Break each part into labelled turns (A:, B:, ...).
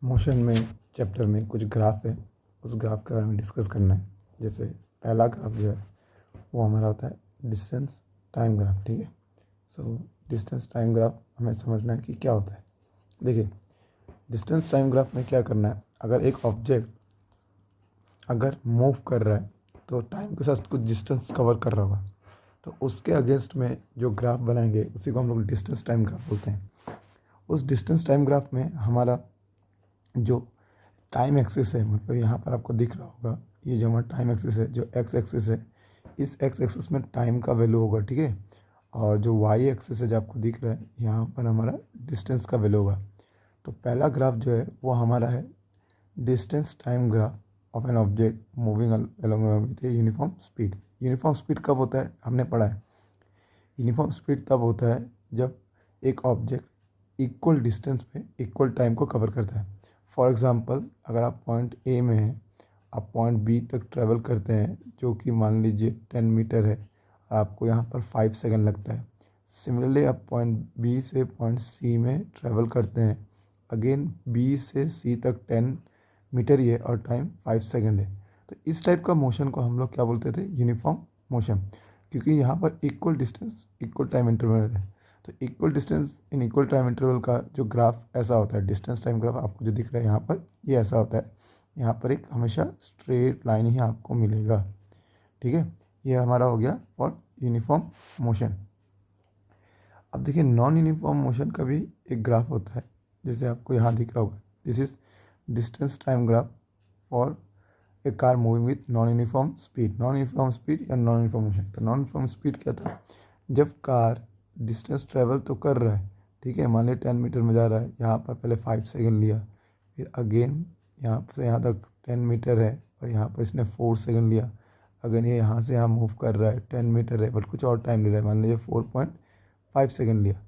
A: Motion में chapter में कुछ ग्राफ है, उस ग्राफ के बारे में डिस्कस करना है। जैसे पहला ग्राफ जो है वो हमारा होता है डिस्टेंस टाइम ग्राफ। ठीक है, सो डिस्टेंस टाइम ग्राफ हमें समझना है कि क्या होता है। देखिए, डिस्टेंस टाइम ग्राफ में क्या करना है, अगर एक ऑब्जेक्ट अगर मूव कर रहा है तो टाइम के साथ कुछ डिस्टेंस कवर कर रहा होगा, तो उसके अगेंस्ट में जो ग्राफ बनाएंगे उसी को हम लोग डिस्टेंस टाइम ग्राफ बोलते हैं। उस डिस्टेंस टाइम ग्राफ में हमारा जो टाइम एक्सिस है, मतलब यहाँ पर आपको दिख रहा होगा, ये जो हमारा टाइम एक्सिस है, जो एक्स एक्सिस है, इस एक्स एक्सिस में टाइम का वैल्यू होगा। ठीक है, और जो वाई एक्सिस है जो आपको दिख रहा है, यहाँ पर हमारा डिस्टेंस का वैल्यू होगा। तो पहला ग्राफ जो है वो हमारा है distance time graph of an object moving along with a uniform speed. Uniform speed कब होता है, हमने पढ़ा है। यूनिफॉर्म स्पीड तब होता है जब एक ऑब्जेक्ट इक्वल डिस्टेंस पे इक्वल टाइम को कवर करता है। फॉर एग्ज़ाम्पल, अगर आप पॉइंट ए में हैं, आप पॉइंट बी तक ट्रैवल करते हैं, जो कि मान लीजिए 10 मीटर है, आपको यहाँ पर 5 सेकंड लगता है। सिमिलरली आप पॉइंट बी से पॉइंट सी में ट्रैवल करते हैं, अगेन बी से सी तक 10 मीटर ही है और टाइम 5 सेकंड है। तो इस टाइप का मोशन को हम लोग क्या बोलते थे, यूनिफॉर्म मोशन, क्योंकि यहाँ पर equal distance equal time interval है। तो equal distance in equal time interval का जो ग्राफ ऐसा होता है, डिस्टेंस टाइम ग्राफ आपको जो दिख रहा है यहाँ पर, ये ऐसा होता है। यहाँ पर एक हमेशा स्ट्रेट लाइन ही आपको मिलेगा। ठीक है, ये हमारा हो गया फॉर यूनिफॉर्म मोशन। अब देखिए, नॉन यूनिफॉर्म मोशन का भी एक ग्राफ होता है, जैसे आपको यहाँ दिख रहा होगा। This is distance time graph for a car moving with non uniform speed. Non uniform speed या नॉन यूनिफॉर्म मोशन। तो नॉन यूनिफॉर्म स्पीड क्या था, जब कार डिस्टेंस ट्रेवल तो कर रहा है, ठीक है, मान लीजिए 10 मीटर में जा रहा है, यहाँ पर पहले 5 सेकंड लिया, फिर अगेन यहाँ से यहाँ तक 10 मीटर है और यहाँ पर इसने 4 सेकंड लिया। अगर ये यहाँ से यहाँ मूव कर रहा है, 10 मीटर है बट कुछ और टाइम ले रहा है, मान लीजिए 4.5 सेकंड लिया।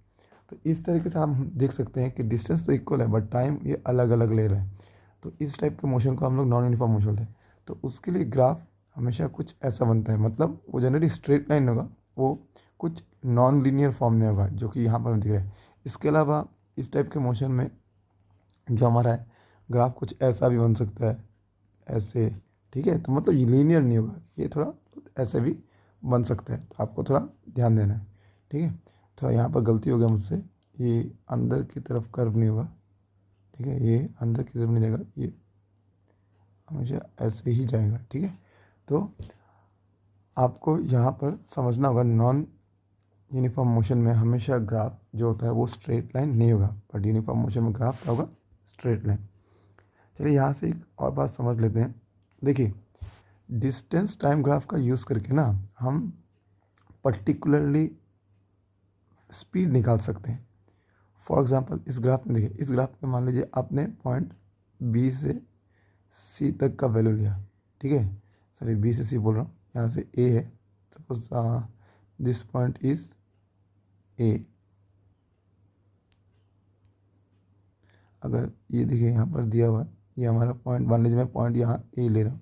A: तो इस तरीके से हम देख सकते हैं कि डिस्टेंस तो इक्वल है बट टाइम ये अलग अलग ले रहे हैं। तो इस टाइप के मोशन को हम लोग नॉन यूनिफॉर्म मोशन बोलते हैं। तो उसके लिए ग्राफ हमेशा कुछ ऐसा बनता है, मतलब वो जनरली स्ट्रेट लाइन होगा, वो कुछ नॉन लीनियर फॉर्म में होगा, जो कि यहाँ पर दिख रहा है। इसके अलावा इस टाइप के मोशन में जो हमारा है ग्राफ कुछ ऐसा भी बन सकता है, ऐसे। ठीक है, तो मतलब ये लीनियर नहीं होगा, ये थोड़ा ऐसे भी बन सकता है, तो आपको थोड़ा ध्यान देना है। ठीक है, थोड़ा यहाँ पर गलती हो गया मुझसे, ये अंदर की तरफ कर्व नहीं होगा। ठीक है, ये अंदर की तरफ नहीं जाएगा, ये हमेशा ऐसे ही जाएगा। ठीक है, तो आपको यहाँ पर समझना होगा, नॉन यूनिफॉर्म मोशन में हमेशा ग्राफ जो होता है वो स्ट्रेट लाइन नहीं होगा, बट यूनिफॉर्म मोशन में ग्राफ क्या होगा, स्ट्रेट लाइन। चलिए यहाँ से एक और बात समझ लेते हैं। देखिए, डिस्टेंस टाइम ग्राफ का यूज़ करके ना हम पर्टिकुलरली स्पीड निकाल सकते हैं। फॉर एग्जांपल, इस ग्राफ में देखिए, इस ग्राफ में मान लीजिए आपने पॉइंट बी से सी तक का वैल्यू लिया। ठीक है, सॉरी बी से सी बोल रहा हूँ, यहाँ से ए है, suppose this point is a. अगर ये देखिए यहाँ पर दिया हुआ है, ये हमारा पॉइंट, मान लीजिए मैं पॉइंट यहाँ ए ले रहा हूँ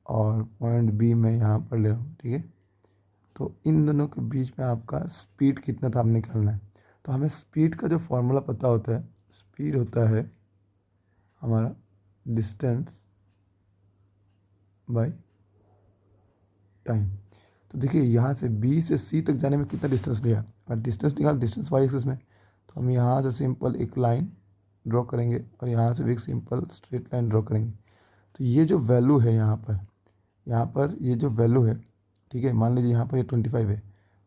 A: और पॉइंट बी मैं यहाँ पर ले रहा हूँ। ठीक है, तो इन दोनों के बीच में आपका स्पीड कितना था, आप निकालना है। तो हमें स्पीड का जो फॉर्मूला पता होता है, स्पीड होता है हमारा डिस्टेंस बाय टाइम। तो देखिए, यहाँ से बी से सी तक जाने में कितना डिस्टेंस लिया, अगर डिस्टेंस निकाल, डिस्टेंस वाई एक्सिस में, तो हम यहाँ से सिंपल एक लाइन ड्रॉ करेंगे और यहाँ से भी एक सिंपल स्ट्रेट लाइन ड्रॉ करेंगे। तो ये जो वैल्यू है यहाँ पर ये जो वैल्यू है, ठीक है, मान लीजिए यहाँ पर ये 25 है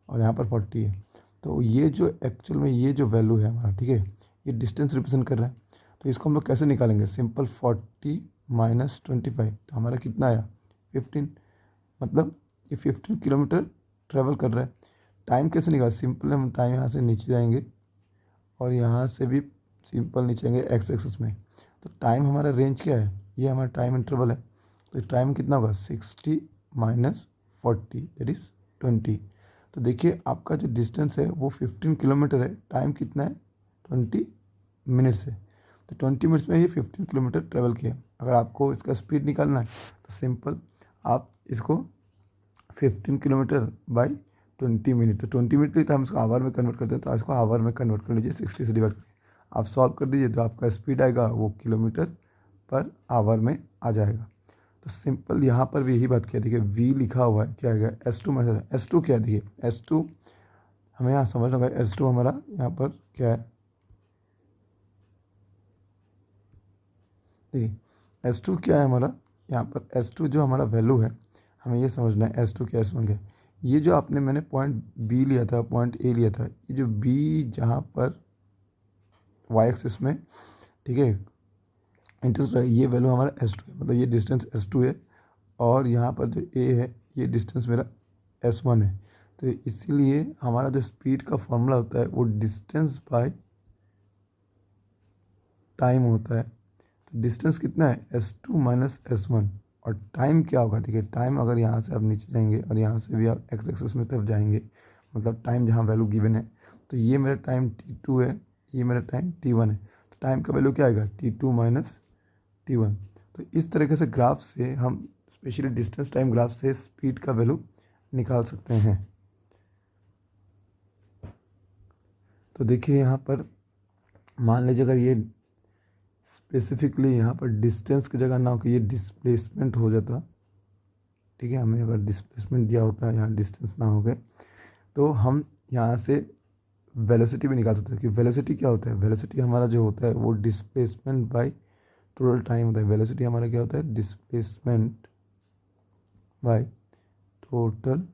A: और यहाँ पर 40 है, तो ये जो एक्चुअल में ये जो वैल्यू है हमारा, ठीक है, ये डिस्टेंस रिप्रेजेंट कर रहा है। तो इसको हम लोग कैसे निकालेंगे, सिंपल 40 माइनस 25, तो हमारा कितना आया, 15। मतलब ये 15 किलोमीटर ट्रैवल कर रहा है। टाइम कैसे निकाल, सिंपल हम टाइम यहाँ से नीचे जाएंगे और यहाँ से भी सिंपल नीचे आएंगे एक्स एक्सिस में। तो टाइम हमारा रेंज क्या है, ये हमारा टाइम इंटरवल है। तो टाइम कितना होगा, 60 माइनस 40 दैट इज़ 20। तो देखिए, आपका जो डिस्टेंस है वो 15 किलोमीटर है, टाइम कितना है, 20 मिनट्स है। तो 20 मिनट्स में ये 15 किलोमीटर ट्रेवल किया। अगर आपको इसका स्पीड निकालना है तो सिंपल आप इसको 15 किलोमीटर बाई 20 मिनट, तो 20 मिनट लिए तो हम इसको आवर में कन्वर्ट करते हैं, तो इसको आवर में कन्वर्ट कर लीजिए, 60 से डिवाइड करिए, आप सॉल्व कर दीजिए तो आपका स्पीड आएगा वो किलोमीटर पर आवर में आ जाएगा। तो सिंपल यहाँ पर भी यही बात किया, देखिए v लिखा हुआ है, क्या आएगा S2 में S2 क्या है, देखिए S2 हमें यहाँ समझना होगा, S2 हमारा यहाँ पर क्या है, देखिए S2 क्या है हमारा, यहाँ पर S2 जो हमारा वैल्यू है हमें ये समझना है S2 क्या S1 क्या है। ये जो आपने मैंने पॉइंट B लिया था, पॉइंट A लिया था, ये जो B जहाँ पर y एक्सिस में, ठीक है, इंटरेस्ट है, ये वैल्यू हमारा S2 है, मतलब ये डिस्टेंस S2 है, और यहाँ पर जो A है ये डिस्टेंस मेरा S1 है। तो इसीलिए हमारा जो स्पीड का फॉर्मूला होता है वो डिस्टेंस बाय टाइम होता है। तो डिस्टेंस कितना है S2 माइनस S1, और टाइम क्या होगा, देखिए टाइम अगर यहाँ से आप नीचे जाएंगे और यहाँ से भी आप एक्स एक्सिस में तरफ जाएंगे, मतलब टाइम जहाँ वैल्यू गिवन है, तो ये मेरा टाइम T2 है, ये मेरा टाइम T1 है। तो टाइम का वैल्यू क्या आएगा T2 माइनस T1। तो इस तरीके से ग्राफ से हम स्पेशली डिस्टेंस टाइम ग्राफ से स्पीड का वैल्यू निकाल सकते हैं। तो देखिए यहाँ पर मान लीजिए अगर ये स्पेसिफिकली यहाँ पर डिस्टेंस की जगह ना हो कि ये डिस्प्लेसमेंट हो जाता, ठीक है, हमें अगर डिस्प्लेसमेंट दिया होता है, यहाँ डिस्टेंस ना हो गए, तो हम यहाँ से वेलोसिटी भी निकाल सकते हैं कि वेलोसिटी क्या होता है, वेलोसिटी हमारा जो होता है वो डिस्प्लेसमेंट बाय टोटल टाइम होता है। वेलोसिटी हमारा क्या होता है, डिस्प्लेसमेंट बाय टोटल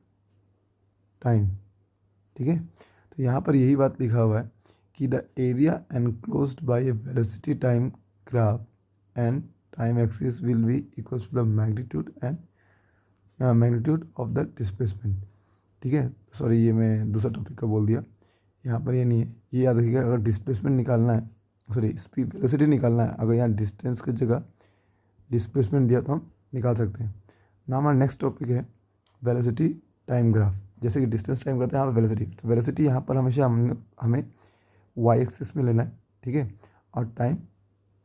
A: टाइम, ठीक है। तो यहाँ पर यही बात लिखा हुआ है कि the area enclosed by a velocity time graph and time axis will be equal to the magnitude and magnitude of the displacement, ठीक है। सॉरी ये मैं दूसरा टॉपिक का बोल दिया, यहाँ पर ये नहीं है, ये याद रखिएगा। अगर डिस्प्लेसमेंट निकालना है, सॉरी स्पीड वेलोसिटी निकालना है, अगर यहाँ डिस्टेंस की जगह डिस्प्लेसमेंट दिया तो हम निकाल सकते हैं ना। हमारा नेक्स्ट टॉपिक है वेलोसिटी टाइम ग्राफ। जैसे कि डिस्टेंस टाइम करते हैं यहाँ पर वेलोसिटी, तो वेलोसिटी यहाँ पर हमेशा हमें वाई एक्सिस में लेना है, ठीक है, और टाइम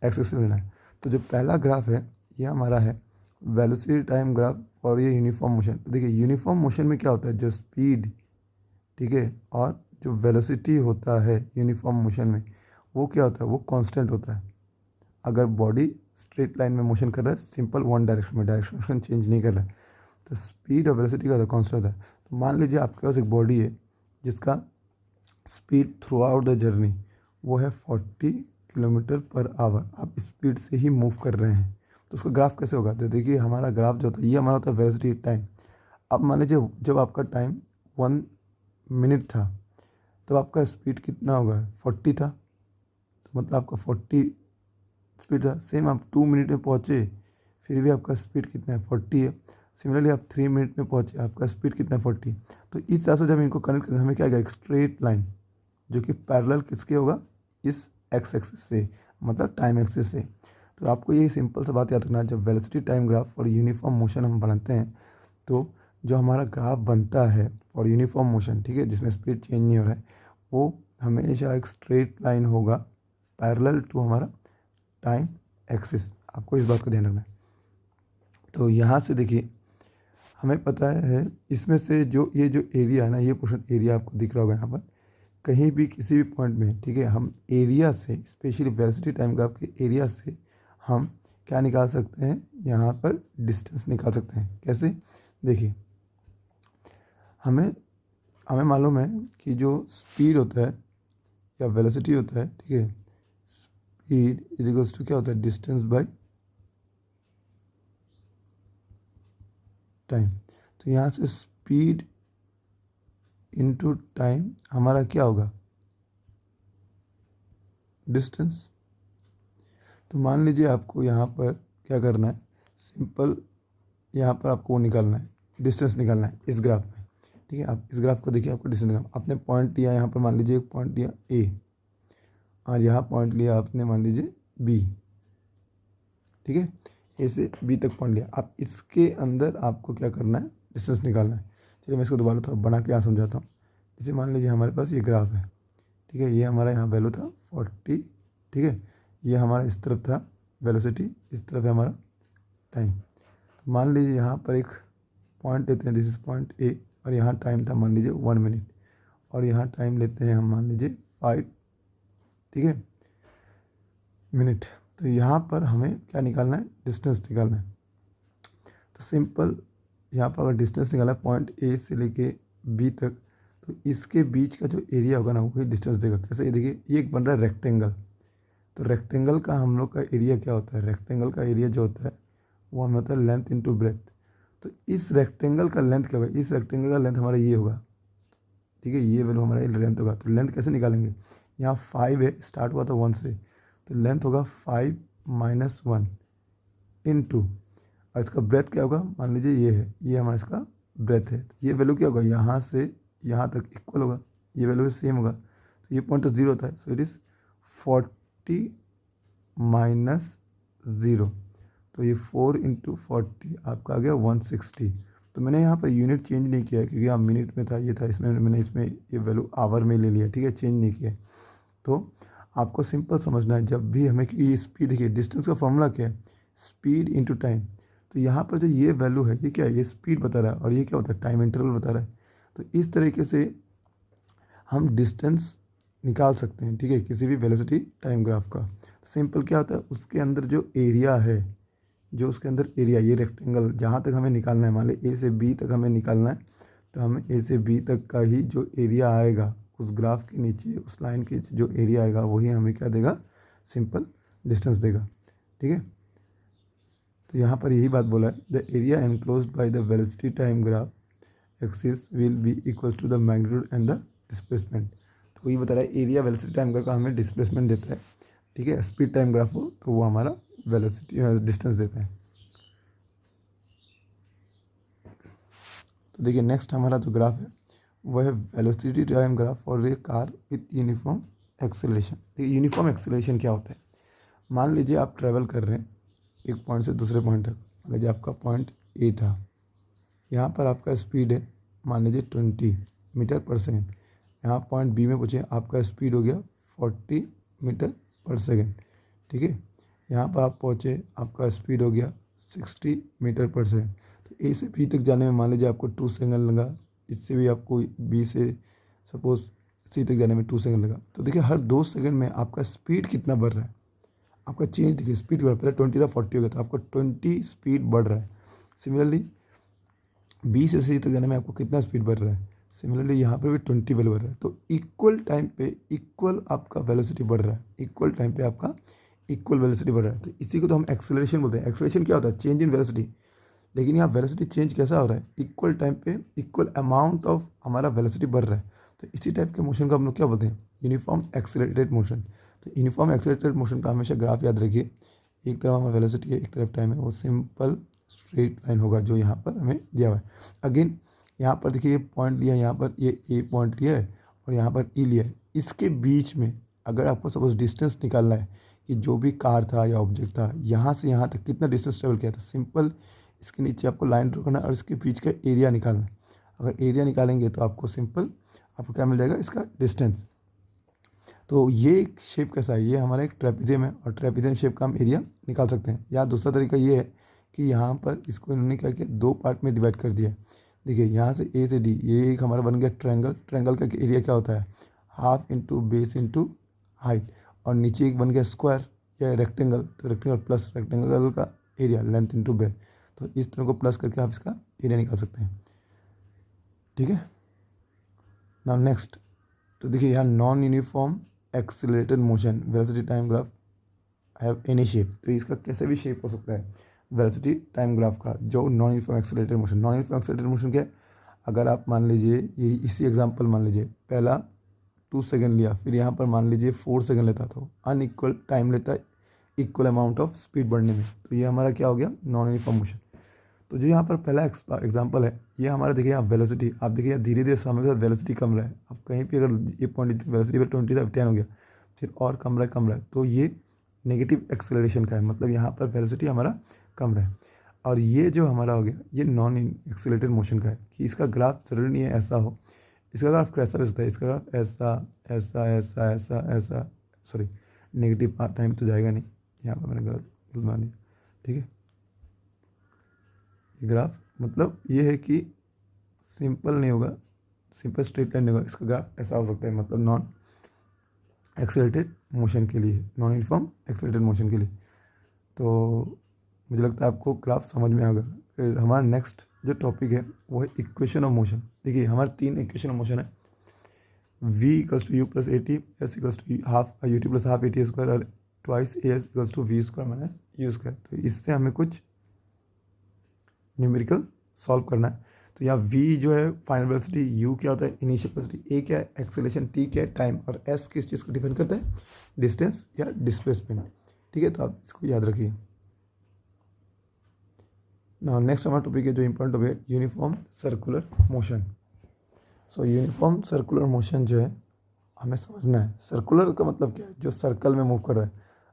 A: एक्सिस में लेना है। तो जो पहला ग्राफ है ये हमारा है वेलोसिटी टाइम ग्राफ, और ये यूनिफॉर्म मोशन। तो देखिए यूनिफॉर्म मोशन में क्या होता है, जो स्पीड, ठीक है, और जो वेलोसिटी होता है यूनिफॉर्म मोशन में, वो क्या होता है, वो कांस्टेंट होता है। अगर बॉडी स्ट्रेट लाइन में मोशन कर रहा है, सिंपल वन डायरेक्शन में, डायरेक्शन चेंज नहीं कर रहा है, तो स्पीड और वेलोसिटी का कांस्टेंट होता है। तो मान लीजिए आपके पास एक बॉडी है जिसका speed through out the journey वो है 40 किलोमीटर पर आवर, आप स्पीड से ही मूव कर रहे हैं, तो उसका ग्राफ कैसे होगा। तो देखिए हमारा ग्राफ जो होता है ये हमारा होता है वेलोसिटी टाइम। अब मान लीजिए जब आपका टाइम 1 मिनट था तो आपका स्पीड कितना होगा, 40 था, तो मतलब आपका 40 स्पीड था। सेम आप 2 मिनट में पहुँचे फिर भी आपका स्पीड कितना है, 40 है। सिमिलरली आप 3 मिनट में पहुँचे, आपका स्पीड कितना है, 40। तो इस हिसाब से जब इनको कनेक्ट करेंगे हमें क्या आएगा, एक स्ट्रेट लाइन जो कि पैरेलल किसके होगा, इस एक्स एक्सिस से, मतलब टाइम एक्सिस से। तो आपको ये सिंपल सा बात याद रखना है, जब वेलोसिटी टाइम ग्राफ और यूनिफॉर्म मोशन हम बनाते हैं तो जो हमारा ग्राफ बनता है और यूनिफॉर्म मोशन, ठीक है, जिसमें स्पीड चेंज नहीं हो रहा है, वो हमेशा एक स्ट्रेट लाइन होगा पैरेलल टू हमारा टाइम एक्सिस। आपको इस बात का ध्यान रखना है। तो यहाँ से देखिए हमें पता है इसमें से जो ये जो एरिया है ना, ये पोर्शन एरिया आपको दिख रहा होगा यहाँ पर, कहीं भी किसी भी पॉइंट में, ठीक है, हम एरिया से, स्पेशली वेलोसिटी टाइम ग्राफ के एरिया से हम क्या निकाल सकते हैं, यहाँ पर डिस्टेंस निकाल सकते हैं। कैसे, देखिए हमें हमें मालूम है कि जो स्पीड होता है या वेलोसिटी होता है, ठीक है, स्पीड इज इक्वल्स टू क्या होता है, डिस्टेंस बाय टाइम। तो यहाँ से स्पीड इनटू टाइम हमारा क्या होगा, डिस्टेंस। तो मान लीजिए आपको यहाँ पर क्या करना है, सिंपल यहाँ पर आपको वो निकालना है, डिस्टेंस निकालना है इस ग्राफ में, ठीक है। आप इस ग्राफ को देखिए, आपको डिस्टेंस निकालना, आपने पॉइंट लिया यहाँ पर, मान लीजिए एक पॉइंट लिया ए, और यहाँ पॉइंट लिया आपने मान लीजिए बी, ठीक है, ए से बी तक पॉइंट लिया। आप इसके अंदर आपको क्या करना है, डिस्टेंस निकालना है। चलिए मैं इसको दोबारा थोड़ा बना के यहाँ समझाता हूँ। जैसे मान लीजिए हमारे पास ये ग्राफ है, ठीक है, ये हमारा यहाँ वैल्यू था 40, ठीक है, ये हमारा इस तरफ था वेलोसिटी, इस तरफ है हमारा टाइम। मान लीजिए यहाँ पर एक पॉइंट लेते हैं, दिस इज पॉइंट ए, और यहाँ टाइम था मान लीजिए 1 मिनट, और यहाँ टाइम लेते हैं हम मान लीजिए 5, ठीक है। मिनट। तो यहाँ पर हमें क्या निकालना है, डिस्टेंस निकालना है। तो सिंपल यहाँ पर अगर डिस्टेंस निकालना है पॉइंट ए से लेके बी तक, तो इसके बीच का जो एरिया होगा ना वही डिस्टेंस देगा। कैसे, ये देखिए ये एक बन रहा है रेक्टेंगल। तो रेक्टेंगल का हम लोग का एरिया क्या होता है, रेक्टेंगल का एरिया जो होता है वो हमें होता है लेंथ इंटू ब्रेथ। तो इस रेक्टेंगल का लेंथ क्या होगा, इस रेक्टेंगल का लेंथ हमारा ये होगा, ठीक है, ये वैल्यू हमारा लेंथ होगा। तो लेंथ कैसे निकालेंगे, यहाँ 5 है, स्टार्ट हुआ था 1 से, तो लेंथ होगा 5 - 1 इंटू, और इसका ब्रेथ क्या होगा, मान लीजिए ये है, ये हमारा इसका ब्रेथ है। तो ये वैल्यू क्या होगा, यहाँ से यहाँ तक इक्वल होगा, ये वैल्यू सेम होगा। तो ये पॉइंट तो 0 होता है, सो इट इज़ 40 - 0। तो ये 4 × 40 आपका आ गया 160। तो मैंने यहाँ पर यूनिट चेंज नहीं किया है क्योंकि यहाँ मिनट में था, ये था, इसमें मैंने इसमें ये वैल्यू आवर में ले लिया, ठीक है, चेंज नहीं किया है। तो आपको सिंपल समझना है जब भी हमें, क्योंकि ये स्पीड, देखिए डिस्टेंस का फॉर्मूला क्या है, स्पीड इंटू टाइम। तो यहाँ पर जो ये वैल्यू है ये क्या है, ये स्पीड बता रहा है, और ये क्या होता है, टाइम इंटरवल बता रहा है। तो इस तरीके से हम डिस्टेंस निकाल सकते हैं, ठीक है, किसी भी वेलोसिटी टाइम ग्राफ का। सिंपल क्या होता है, उसके अंदर जो एरिया है, जो उसके अंदर एरिया, ये रेक्टेंगल जहाँ तक हमें निकालना है, मान ली ए से बी तक हमें निकालना है, तो हमें ए से बी तक का ही जो एरिया आएगा उस ग्राफ के नीचे, उस लाइन के जो एरिया आएगा वही हमें क्या देगा, सिंपल डिस्टेंस देगा, ठीक है। तो यहाँ पर यही बात बोला है, the area enclosed by the velocity time graph axis will be equal to the magnitude and the displacement. तो ये बता रहा है एरिया वेलोसिटी टाइम ग्राफ का हमें डिस्प्लेसमेंट देता है, ठीक है। स्पीड टाइम ग्राफ हो तो वो हमारा वेलोसिटी डिस्टेंस देता है। तो देखिए नेक्स्ट हमारा जो ग्राफ है वह है velocity time graph for a car with uniform acceleration. देखिए यूनिफॉर्म एक्सेलरेशन क्या होता है, मान लीजिए आप ट्रैवल कर रहे हैं एक पॉइंट से दूसरे पॉइंट तक। मान लीजिए आपका पॉइंट ए था, यहाँ पर आपका स्पीड है मान लीजिए 20 मीटर पर सेकेंड। यहाँ पॉइंट बी में पहुँचे, आपका स्पीड हो गया 40 मीटर पर सेकेंड, ठीक है। यहाँ पर आप पहुँचे, आपका स्पीड हो गया 60 मीटर पर सेकेंड। तो ए से बी तक जाने में मान लीजिए आपको 2 सेकेंड लगा, इससे भी आपको बी से सपोज सी तक जाने में 2 सेकेंड लगा। तो देखिए हर 2 सेकेंड में आपका स्पीड कितना बढ़ रहा है, आपका चेंज देखिए, स्पीड बढ़ रहा है, पहले 20 था 40 हो गया, तो आपका 20 स्पीड बढ़ रहा है। सिमिलरली बी से सी तक जाने में आपको कितना स्पीड बढ़ रहा है, सिमिलरली यहाँ पर भी 20 वैल्यू बढ़ रहा है। तो इक्वल टाइम पे इक्वल आपका वेलोसिटी बढ़ रहा है, इक्वल टाइम पे आपका इक्वल वेलोसिटी बढ़ रहा है। तो इसी को तो हम एक्सेलरेशन बोलते हैं। एक्सेलरेशन क्या होता है, चेंज इन वेलोसिटी। लेकिन यहाँ वेलोसिटी चेंज कैसा हो रहा है, इक्वल टाइम पे इक्वल अमाउंट ऑफ हमारा वेलोसिटी बढ़ रहा है। तो इसी टाइप के मोशन को हम लोग क्या बोलते हैं, यूनिफॉर्म एक्सेलरेटेड मोशन। तो यूनिफॉर्म एक्सेलरेटेड मोशन का हमेशा ग्राफ याद रखिए, एक तरफ हमारा वेलोसिटी है, एक तरफ टाइम है, वो सिंपल स्ट्रेट लाइन होगा जो यहाँ पर हमें दिया हुआ है। अगेन यहाँ पर देखिए ये पॉइंट लिया है, यहाँ पर ये ए पॉइंट लिया है और यहाँ पर ई लिया है। इसके बीच में अगर आपको सपोज डिस्टेंस निकालना है कि जो भी कार था या ऑब्जेक्ट था यहाँ से यहाँ तक कितना डिस्टेंस ट्रेवल किया, तो सिंपल इसके नीचे आपको लाइन ड्रॉ करना है और इसके बीच का एरिया निकालना है। अगर एरिया निकालेंगे तो आपको सिंपल आपको क्या मिल जाएगा, इसका डिस्टेंस। तो ये एक शेप कैसा है, ये हमारा एक ट्रेपेजियम है और ट्रेपेजियम शेप का हम एरिया निकाल सकते हैं। या दूसरा तरीका ये है कि यहाँ पर इसको इन्होंने क्या किया, 2 पार्ट में डिवाइड कर दिया है। देखिए यहाँ से ए से डी, ये एक हमारा बन गया ट्रायंगल। ट्रायंगल का एरिया क्या होता है, half into base into height, और नीचे एक बन गया स्क्वायर या रेक्टेंगल। तो रेक्टेंगल प्लस रेक्टेंगल का एरिया लेंथ इंटू ब्रेथ। तो इस तरह को प्लस करके आप इसका एरिया निकाल सकते हैं, ठीक है। नाउ नेक्स्ट, तो देखिए यहाँ non uniform accelerated motion velocity time graph have any shape. तो इसका कैसे भी शेप हो सकता है वेलोसिटी टाइम ग्राफ का, जो non uniform accelerated motion. Non uniform accelerated motion क्या है, अगर आप मान लीजिए ये इसी एग्जांपल मान लीजिए पहला 2 सेकंड लिया, फिर यहाँ पर मान लीजिए 4 सेकंड लेता, तो अनइक्वल टाइम लेता है इक्वल अमाउंट ऑफ स्पीड बढ़ने में। तो ये हमारा क्या हो गया, नॉन यूनिफॉर्म मोशन। तो जो यहाँ पर पहला एग्जांपल है ये हमारा, देखिए यहाँ वेलोसिटी, आप देखिए धीरे धीरे समय के साथ वेलोसिटी कम रहा है। अब कहीं पे अगर ये पॉइंट वेलोसिटी पर 20 था 10 हो गया, फिर और कम रहा है कम रहा है, तो ये नेगेटिव एक्सेलरेशन का है, मतलब यहाँ पर वेलोसिटी हमारा कम रहा है। और ये जो हमारा हो गया ये नॉन एक्सेलरेटेड मोशन का है, कि इसका ग्राफ जरूरी नहीं है ऐसा हो, इसका ग्राफ कैसा भी सकता है, इसका ग्राफ ऐसा ऐसा ऐसा ऐसा ऐसा, सॉरी नेगेटिव टाइम तो जाएगा नहीं, यहाँ पर मैंने गलत बना दिया, ठीक है। ग्राफ मतलब ये है कि सिंपल नहीं होगा, सिंपल स्ट्रेट लाइन नहीं होगा, इसका ग्राफ ऐसा हो सकता है, मतलब नॉन एक्सेलरेटेड मोशन के लिए, नॉन यूनिफॉर्म एक्सेलरेटेड मोशन के लिए। तो मुझे लगता है आपको ग्राफ समझ में आ गया। फिर हमारा नेक्स्ट जो टॉपिक है वो है इक्वेशन ऑफ मोशन। देखिए हमारे 3 इक्वेशन ऑफ मोशन है, v equals to u plus a t, s equals to half u t plus half a t square और twice a s equals to v square minus u square. तो इससे हमें कुछ numerical solve करना है। तो यहाँ v जो है फाइनल वेलोसिटी, u क्या होता है इनिशियल वेलोसिटी, a क्या है एक्सेलरेशन, t क्या है टाइम, और s किस चीज़ को डिफाइन करता है डिस्टेंस या डिस्प्लेसमेंट। ठीक है, तो आप इसको याद रखिए। ना नेक्स्ट हमारा टॉपिक है जो इंपॉर्टेंट टॉपिक है यूनिफॉर्म सर्कुलर मोशन। सो यूनिफॉर्म सर्कुलर मोशन जो है हमें समझना है। सर्कुलर का मतलब क्या है, जो सर्कल में मूव कर रहा है।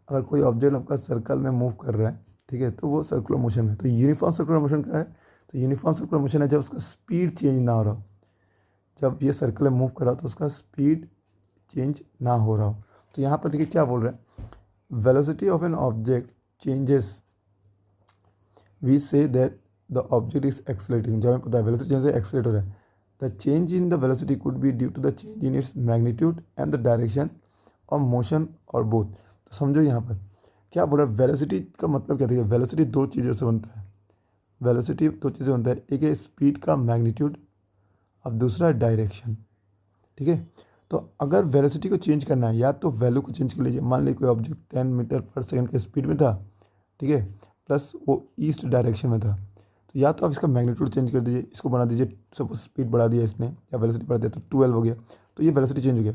A: अगर कोई ऑब्जेक्ट आपका सर्कल में मूव कर रहा है, ठीक है, तो वो सर्कुलर मोशन में। तो यूनिफॉर्म सर्कुलर मोशन क्या है, तो यूनिफॉर्म सर्कुलर मोशन है जब उसका स्पीड चेंज ना हो रहा हो। जब ये सर्कल में मूव कर रहा हो तो उसका स्पीड चेंज ना हो रहा हो। तो यहाँ पर देखिए क्या बोल रहे हैं, velocity of an object changes, we say that the object is accelerating. जब हमें पता है वेलोसिटी चेंज से एक्सलेट हो रहा है, the change in the velocity could be due to the change in its magnitude and the direction of motion और both. तो समझो यहाँ पर क्या बोल रहा है, वेलोसिटी का मतलब क्या देखिए, वेलोसिटी दो चीज़ों से बनता है। वेलोसिटी दो चीज़ें बनता है, एक है स्पीड का मैग्नीट्यूड, अब दूसरा है डायरेक्शन। ठीक है, तो अगर वेलोसिटी को चेंज करना है या तो वैल्यू को चेंज कर लीजिए। मान लीजिए कोई ऑब्जेक्ट 10 मीटर पर सेकंड के स्पीड में था, ठीक है, प्लस वो ईस्ट डायरेक्शन में था, तो या तो आप इसका मैग्नीट्यूड चेंज कर दीजिए, इसको बना दीजिए, सपोज स्पीड बढ़ा दिया इसने या वेलोसिटी बढ़ा दिया तो 12 हो गया, तो ये वेलोसिटी चेंज हो गया।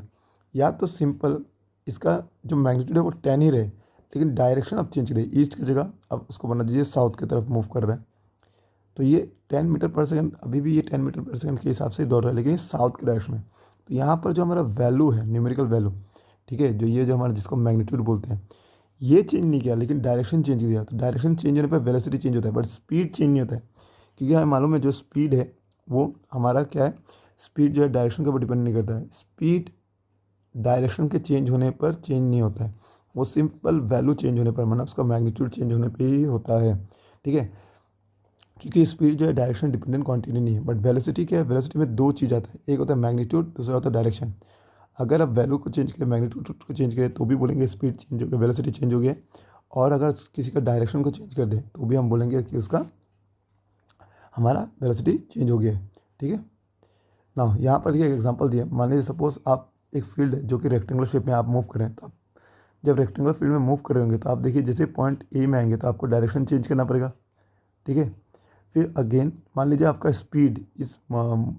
A: या तो सिंपल इसका जो मैग्नीट्यूड है वो 10 ही रहे, लेकिन डायरेक्शन आप चेंज करिए, ईस्ट की जगह अब उसको बना दीजिए साउथ की तरफ मूव कर रहा है। तो ये 10 मीटर पर सेकंड, अभी भी ये 10 मीटर पर सेकंड के हिसाब से दौड़ रहा है, लेकिन ये साउथ की डायरेक्शन में। तो यहाँ पर जो हमारा वैल्यू है, न्यूमेरिकल वैल्यू, ठीक है, जो ये जो हमारा जिसको मैग्नीट्यूड बोलते हैं, ये चेंज नहीं किया, लेकिन डायरेक्शन चेंज किया। तो डायरेक्शन चेंज होने पर वेलोसिटी चेंज होता है, बट स्पीड चेंज नहीं होता है। क्योंकि हमें मालूम है जो स्पीड है वो हमारा क्या है, स्पीड जो है डायरेक्शन के ऊपर डिपेंड नहीं करता है। स्पीड डायरेक्शन के चेंज होने पर चेंज नहीं होता है, वो सिंपल वैल्यू चेंज होने पर, मतलब उसका मैग्नीट्यूड चेंज होने पर ही होता है। ठीक है, क्योंकि स्पीड जो है डायरेक्शन डिपेंडेंट क्वांटिटी नहीं है। बट वेलोसिटी क्या है, वेलोसिटी में दो चीज़ आता है, एक होता है मैग्नीट्यूड, दूसरा होता है डायरेक्शन। अगर आप वैल्यू को चेंज करें, मैग्नीट्यूड को चेंज करें, तो भी बोलेंगे स्पीड चेंज हो गया, वेलोसिटी चेंज हो गया। और अगर किसी का डायरेक्शन को चेंज कर दें तो भी हम बोलेंगे कि उसका हमारा वेलोसिटी चेंज हो गया। ठीक है ना, यहाँ पर देखिए एक एग्जांपल दिया। मान लीजिए सपोज आप एक फील्ड है जो कि रेक्टेंगुलर शेप में आप मूव करें, तो आप जब रेक्टेंगुलर फील्ड में मूव कर रहे होंगे तो आप देखिए जैसे पॉइंट ए में आएंगे तो आपको डायरेक्शन चेंज करना पड़ेगा। ठीक है, फिर अगेन मान लीजिए आपका स्पीड इस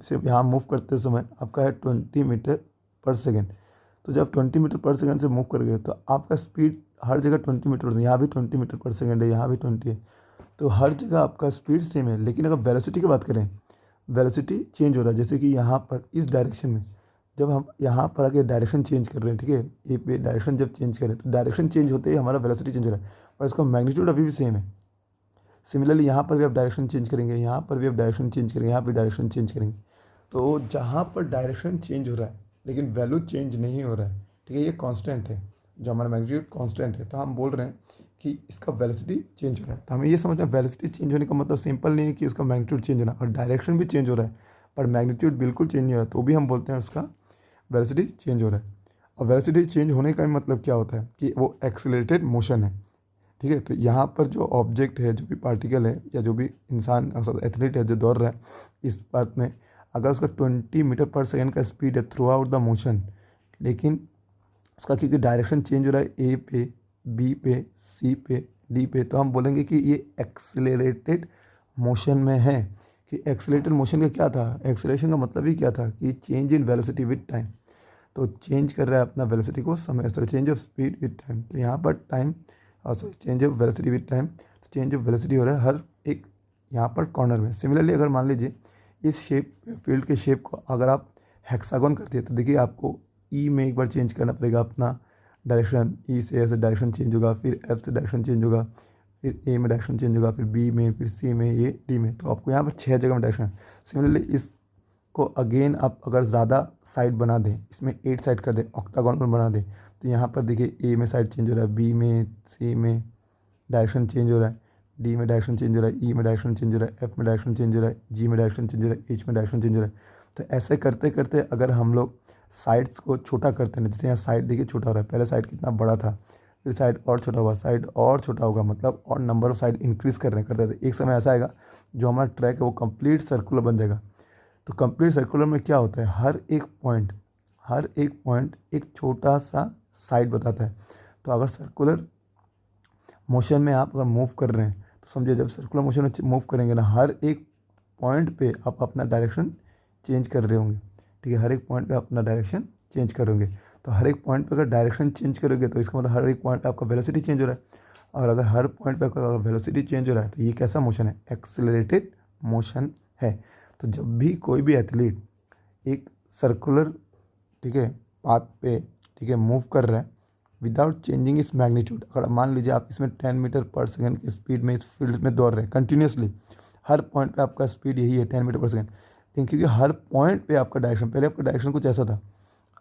A: से यहाँ मूव करते समय आपका है 20 मीटर पर सेकेंड। तो जब 20 मीटर पर सेकेंड से मूव कर गए तो आपका स्पीड हर जगह 20 मीटर, यहाँ भी 20 मीटर पर सेकेंड है, यहाँ भी 20 है, तो हर जगह आपका स्पीड सेम है। लेकिन अगर वेलोसिटी की बात करें, वेलोसिटी चेंज हो रहा है। जैसे कि यहाँ पर इस डायरेक्शन में जब हम यहाँ पर आके डायरेक्शन चेंज कर रहे हैं, ठीक है, ए पे डायरेक्शन जब चेंज करें तो डायरेक्शन चेंज होते ही हमारा वेलोसिटी चेंज हो रहा है, और इसका मैग्नीट्यूड अभी भी सेम है। सिमिलरली यहाँ पर भी आप डायरेक्शन चेंज करेंगे, यहाँ पर भी आप डायरेक्शन चेंज करेंगे, यहाँ पर डायरेक्शन चेंज करेंगे। तो जहाँ पर डायरेक्शन चेंज हो रहा है लेकिन वैल्यू चेंज नहीं हो रहा है, ठीक है, ये कांस्टेंट है, जो हमारा मैग्नीट्यूड कांस्टेंट है, तो हम बोल रहे हैं कि इसका वेलोसिटी चेंज हो रहा है। तो हमें ये समझना, वेलोसिटी चेंज होने का मतलब सिंपल नहीं है कि उसका मैग्नीट्यूड चेंज होना, और डायरेक्शन भी चेंज हो रहा है पर मैग्नीट्यूड बिल्कुल चेंज नहीं हो रहा है, तो भी हम बोलते हैं उसका वेलोसिटी चेंज हो रहा है। और वेलोसिटी चेंज होने का मतलब क्या होता है कि वो एक्सेलरेटेड मोशन है। ठीक है, तो यहाँ पर जो ऑब्जेक्ट है, जो भी पार्टिकल है या जो भी इंसान एथलीट है जो दौड़ रहा है इस पार्ट में, अगर उसका 20 मीटर पर सेकेंड का स्पीड है थ्रू आउट द मोशन, लेकिन उसका क्योंकि डायरेक्शन चेंज हो रहा है ए पे, बी पे, सी पे, डी पे, तो हम बोलेंगे कि ये एक्सेलरेटेड मोशन में है। कि एक्सेलरेटेड मोशन का क्या था, एक्सेलरेशन का मतलब ही क्या था कि change in velocity with time. तो चेंज कर रहा है अपना वेलोसिटी को समय, sorry change of speed with time. तो यहाँ पर time, sorry change of velocity with time, तो चेंज ऑफ वेलोसिटी हो रहा है हर एक यहाँ पर कॉर्नर में। सिमिलरली अगर मान लीजिए इस शेप फील्ड के शेप को अगर आप हेक्सागोन करते हैं तो देखिए आपको ई में एक बार चेंज करना पड़ेगा अपना डायरेक्शन, ई से ऐसे डायरेक्शन चेंज होगा, फिर एफ से डायरेक्शन चेंज होगा, फिर ए में डायरेक्शन चेंज होगा, फिर बी में, फिर सी में, ये डी में। तो आपको यहाँ पर 6 जगह में डायरेक्शन। सिमिलरली इसको अगेन आप अगर ज़्यादा साइड बना दें, इसमें 8 साइड कर दें, ऑक्टागोन में बना दें, तो यहाँ पर देखिए ए में साइड चेंज हो रहा है, बी में, सी में डायरेक्शन चेंज हो रहा है, डी में डायरेक्शन चेंज हो रहा है, ई में डायरेक्शन चेंज हो रहा है, एफ में डायरेक्शन चेंज हो रहा है, जी में डायरेक्शन चेंज हो रहा है, एच में डायरेक्शन चेंज हो रहा है। तो ऐसे करते करते अगर हम लोग साइड्स को छोटा करते हैं, जैसे यहाँ साइड देखिए छोटा हो रहा है, पहले साइड कितना बड़ा था, फिर साइड और छोटा हुआ, साइड और छोटा होगा, मतलब और नंबर ऑफ साइड इंक्रीज़ कर रहे हैं करते थे। एक समय ऐसा आएगा जो हमारा ट्रैक है वो कंप्लीट सर्कुलर बन जाएगा। तो कंप्लीट सर्कुलर में क्या होता है, हर एक पॉइंट एक छोटा सा साइड बताता है। तो अगर सर्कुलर मोशन में आप अगर मूव कर रहे हैं तो समझिए, जब सर्कुलर मोशन में मूव करेंगे ना, हर एक पॉइंट पे आप अपना डायरेक्शन चेंज कर रहे होंगे, ठीक है, हर एक पॉइंट पे अपना डायरेक्शन चेंज करोगे। तो हर एक पॉइंट पे अगर डायरेक्शन चेंज करोगे तो इसका मतलब हर एक पॉइंट पे आपका वेलोसिटी चेंज हो रहा है। और अगर हर पॉइंट पे आपका वेलोसिटी चेंज हो रहा है तो ये कैसा मोशन है, एक्सेलरेटेड मोशन है। तो जब भी कोई भी एथलीट एक सर्कुलर, ठीक है, पाथ पे, ठीक है, मूव कर रहा है विदाउट चेंजिंग इस मैग्नीट्यूड, अगर मान लीजिए आप इसमें 10 मीटर पर सेकंड की स्पीड में इस फील्ड में दौड़ रहे हैं कंटिन्यूसली, हर पॉइंट पे आपका स्पीड यही है 10 मीटर पर सेकंड, लेकिन क्योंकि हर पॉइंट पे आपका डायरेक्शन, पहले आपका डायरेक्शन कुछ ऐसा था,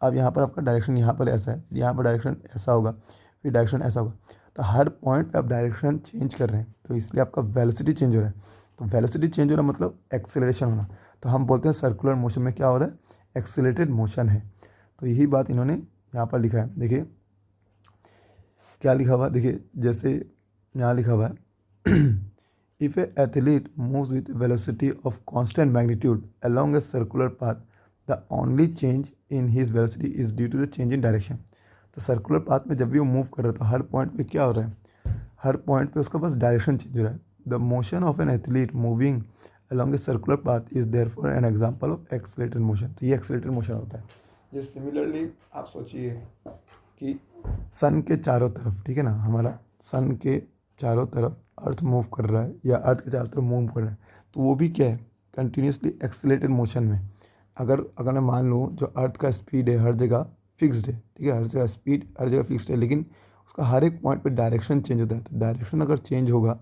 A: अब यहाँ पर आपका डायरेक्शन यहाँ पर ऐसा है, यहाँ पर डायरेक्शन ऐसा होगा, फिर डायरेक्शन ऐसा होगा, तो हर पॉइंट पे आप डायरेक्शन चेंज कर रहे हैं, तो इसलिए आपका वेलोसिटी चेंज हो रहा है। तो वेलोसिटी चेंज हो रहा है मतलब एक्सेलरेशन होना। तो हम बोलते हैं सर्कुलर मोशन में क्या हो रहा है, एक्सेलरेटेड मोशन है। तो यही बात इन्होंने यहाँ पर लिखा है। देखिए क्या लिखा हुआ है, देखिए जैसे यहाँ लिखा हुआ है if a athlete moves with velocity of constant magnitude along a circular path, the only change in his velocity is due to the change in direction. तो सर्कुलर पाथ में जब भी वो मूव कर रहा है तो हर पॉइंट पे क्या हो रहा है, हर पॉइंट पे उसका बस डायरेक्शन चेंज हो रहा है। The motion of an athlete moving along a circular path is therefore an example of accelerated motion। तो ये एक्सेलरेटेड मोशन होता है। ये सिमिलरली आप सोचिए कि सन के चारों तरफ, ठीक है ना, हमारा सन के चारों तरफ अर्थ मूव कर रहा है या अर्थ के चारों तरफ मूव कर रहा है, तो वो भी क्या है, कंटिन्यूसली एक्सेलरेटेड मोशन में। अगर मैं मान लूँ जो अर्थ का स्पीड है हर जगह फिक्स्ड है, ठीक है, हर जगह स्पीड हर जगह फिक्स्ड है, लेकिन उसका हर एक पॉइंट पे डायरेक्शन चेंज होता है। तो डायरेक्शन अगर चेंज होगा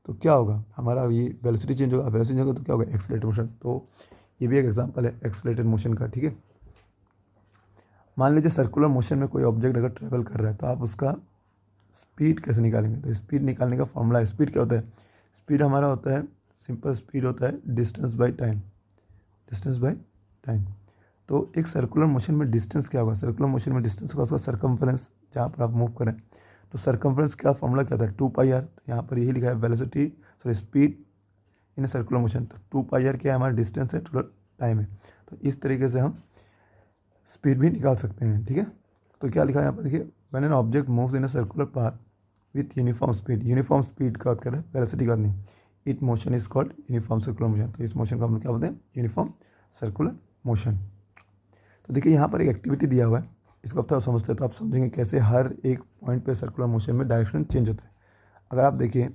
A: तो क्या होगा, हमारा ये वेलोसिटी चेंज होगा, वेलोसिटी चेंज होगा तो क्या होगा, एक्सेलरेटेड मोशन। तो ये भी एक एग्जांपल है एक्सेलरेटेड मोशन का, ठीक है। मान लीजिए सर्कुलर मोशन में कोई ऑब्जेक्ट अगर ट्रेवल कर रहा है तो आप उसका स्पीड कैसे निकालेंगे। तो स्पीड निकालने का फॉर्मूला है, स्पीड क्या होता है, स्पीड हमारा होता है, सिंपल स्पीड होता है distance by time, distance by time. तो एक सर्कुलर मोशन में डिस्टेंस क्या होगा, सर्कुलर मोशन में डिस्टेंस का उसका सर्कम्फ्रेंस, जहाँ पर आप मूव करें तो सर्कम्फ्रेंस का फॉर्मूला क्या था, 2πr। तो यहाँ पर यही लिखा है velocity, sorry speed in circular motion. तो 2πr क्या है, हमारा डिस्टेंस है, टोटल टाइम है। तो इस तरीके से हम स्पीड भी निकाल सकते हैं, ठीक है। तो क्या लिखा है यहाँ पर देखिए, when an object moves in a circular path with uniform speed, uniform speed का बात करें, वेलोसिटी का नहीं, it motion is called uniform circular motion. तो इस मोशन को हम लोग क्या बोलते हैं, यूनिफॉर्म सर्कुलर मोशन। तो देखिए यहाँ पर एक एक्टिविटी दिया हुआ है, इसको आप थोड़ा समझते हैं तो आप समझेंगे कैसे हर एक पॉइंट पे सर्कुलर मोशन में डायरेक्शन चेंज होता है। अगर आप देखिए,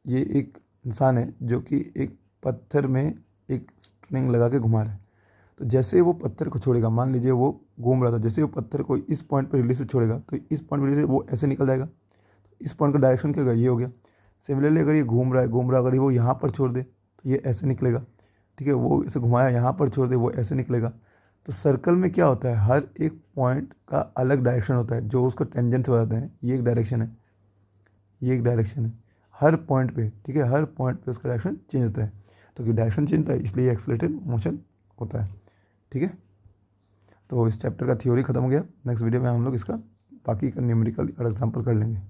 A: ये एक इंसान है जो कि एक पत्थर में एक स्ट्रिंग लगा के घुमा रहा है। तो जैसे वो पत्थर को छोड़ेगा, मान लीजिए वो घूम रहा था, जैसे वो पत्थर को इस पॉइंट पर रिलीज से छोड़ेगा तो इस पॉइंट पर रिलीज वो ऐसे निकल जाएगा। तो इस पॉइंट का डायरेक्शन क्या होगा, ये हो गया। सिमिलरली अगर ये घूम रहा है, अगर वो यहाँ पर छोड़ दे तो ये ऐसे निकलेगा, ठीक है, वो इसे घुमाया यहाँ पर छोड़ दे वो ऐसे निकलेगा। तो सर्कल में क्या होता है, हर एक पॉइंट का अलग डायरेक्शन होता है जो उसको टेंजेंट से बताते हैं। ये एक डायरेक्शन है, ये एक डायरेक्शन है हर पॉइंट पे, ठीक है, हर पॉइंट पे उसका डायरेक्शन चेंज होता है। तो कि डायरेक्शन चेंज होता है इसलिए एक्सेलरेटेड मोशन होता है, ठीक है। तो इस चैप्टर का थ्योरी खत्म हो गया। नेक्स्ट वीडियो में हम लोग इसका बाकी का न्यूमेरिकल और एग्जाम्पल कर लेंगे।